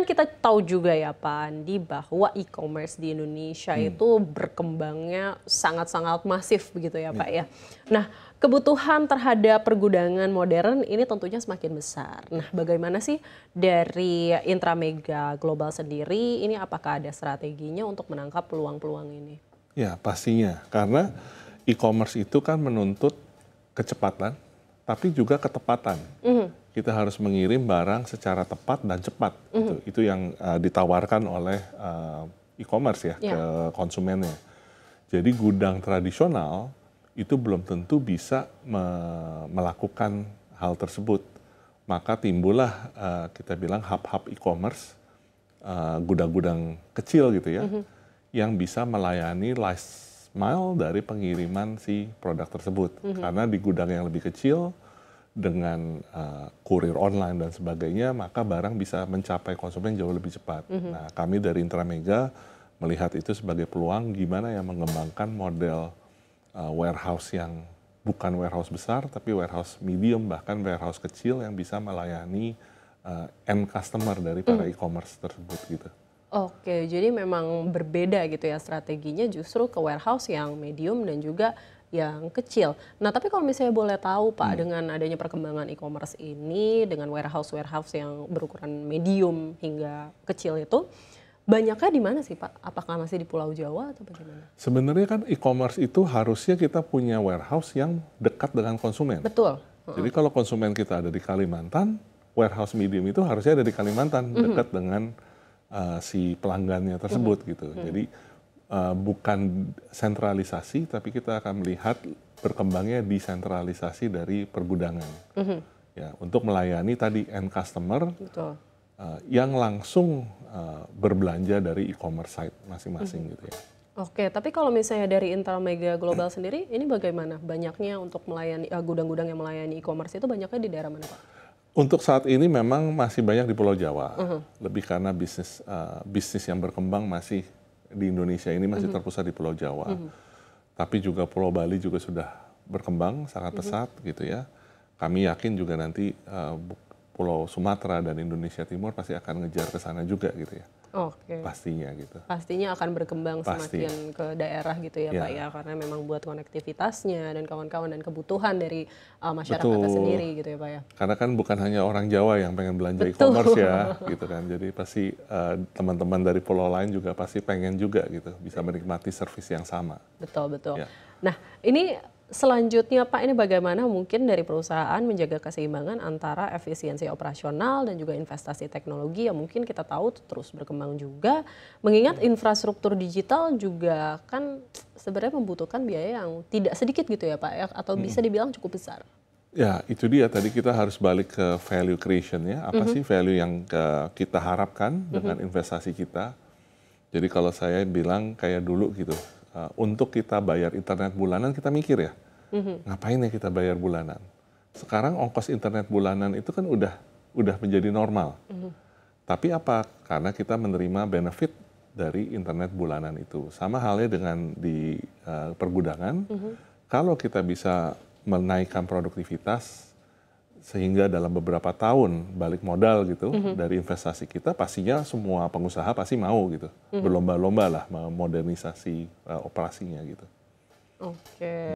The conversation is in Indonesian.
kan kita tahu juga ya Pak Andi bahwa e-commerce di Indonesia itu berkembangnya sangat-sangat masif begitu ya Pak ya. Nah, kebutuhan terhadap pergudangan modern ini tentunya semakin besar. Nah, bagaimana sih dari Intramega Global sendiri, ini apakah ada strateginya untuk menangkap peluang-peluang ini? Ya, pastinya. Karena e-commerce itu kan menuntut kecepatan, tapi juga ketepatan. Kita harus mengirim barang secara tepat dan cepat. Itu yang ditawarkan oleh e-commerce ya ke konsumennya. Jadi gudang tradisional itu belum tentu bisa melakukan hal tersebut. Maka timbullah kita bilang hub-hub e-commerce, gudang-gudang kecil gitu ya, yang bisa melayani last mile dari pengiriman si produk tersebut. Karena di gudang yang lebih kecil, dengan kurir online dan sebagainya, maka barang bisa mencapai konsumen jauh lebih cepat. Nah, kami dari Intramega melihat itu sebagai peluang gimana ya mengembangkan model warehouse yang bukan warehouse besar, tapi warehouse medium, bahkan warehouse kecil yang bisa melayani end customer dari para e-commerce tersebut gitu. Oke, jadi memang berbeda gitu ya strateginya justru ke warehouse yang medium dan juga yang kecil. Nah, tapi kalau misalnya boleh tahu Pak, dengan adanya perkembangan e-commerce ini, dengan warehouse-warehouse yang berukuran medium hingga kecil itu, banyaknya di mana sih Pak? Apakah masih di Pulau Jawa atau bagaimana? Sebenarnya kan e-commerce itu harusnya kita punya warehouse yang dekat dengan konsumen. Betul. Jadi kalau konsumen kita ada di Kalimantan, warehouse medium itu harusnya ada di Kalimantan, dekat dengan si pelanggannya tersebut gitu. Jadi bukan sentralisasi, tapi kita akan melihat berkembangnya desentralisasi dari pergudangan. Ya, untuk melayani tadi end customer yang langsung berbelanja dari e-commerce site masing-masing gitu ya. Oke, tapi kalau misalnya dari Intramega Global sendiri, ini bagaimana? Banyaknya untuk melayani gudang-gudang yang melayani e-commerce itu banyaknya di daerah mana Pak? Untuk saat ini memang masih banyak di Pulau Jawa, lebih karena bisnis yang berkembang masih di Indonesia ini masih terpusat di Pulau Jawa. Tapi juga Pulau Bali juga sudah berkembang sangat pesat gitu ya. Kami yakin juga nanti Pulau Sumatera dan Indonesia Timur pasti akan ngejar ke sana juga gitu ya. Oke. Pastinya gitu. Pastinya akan berkembang semakin ke daerah gitu ya Pak ya, karena memang buat konektivitasnya dan kawan-kawan dan kebutuhan dari masyarakatnya sendiri gitu ya Pak ya. Karena kan bukan hanya orang Jawa yang pengen belanja e-commerce ya gitu kan. Jadi pasti teman-teman dari pulau lain juga pasti pengen juga gitu bisa menikmati servis yang sama. Betul. Ya. Nah, ini selanjutnya Pak, ini bagaimana mungkin dari perusahaan menjaga keseimbangan antara efisiensi operasional dan juga investasi teknologi yang mungkin kita tahu terus berkembang juga, mengingat infrastruktur digital juga kan sebenarnya membutuhkan biaya yang tidak sedikit gitu ya Pak ya, atau bisa dibilang cukup besar. Ya, itu dia tadi kita harus balik ke value creation ya. Apa sih value yang kita harapkan dengan investasi kita? Jadi kalau saya bilang kayak dulu gitu, untuk kita bayar internet bulanan kita mikir ya, ngapain ya kita bayar bulanan? Sekarang ongkos internet bulanan itu kan udah menjadi normal. Tapi apa? Karena kita menerima benefit dari internet bulanan itu. Sama halnya dengan di pergudangan, kalau kita bisa menaikkan produktivitas sehingga dalam beberapa tahun balik modal gitu dari investasi kita, pastinya semua pengusaha pasti mau gitu, berlomba-lomba lah modernisasi operasinya gitu. Oke.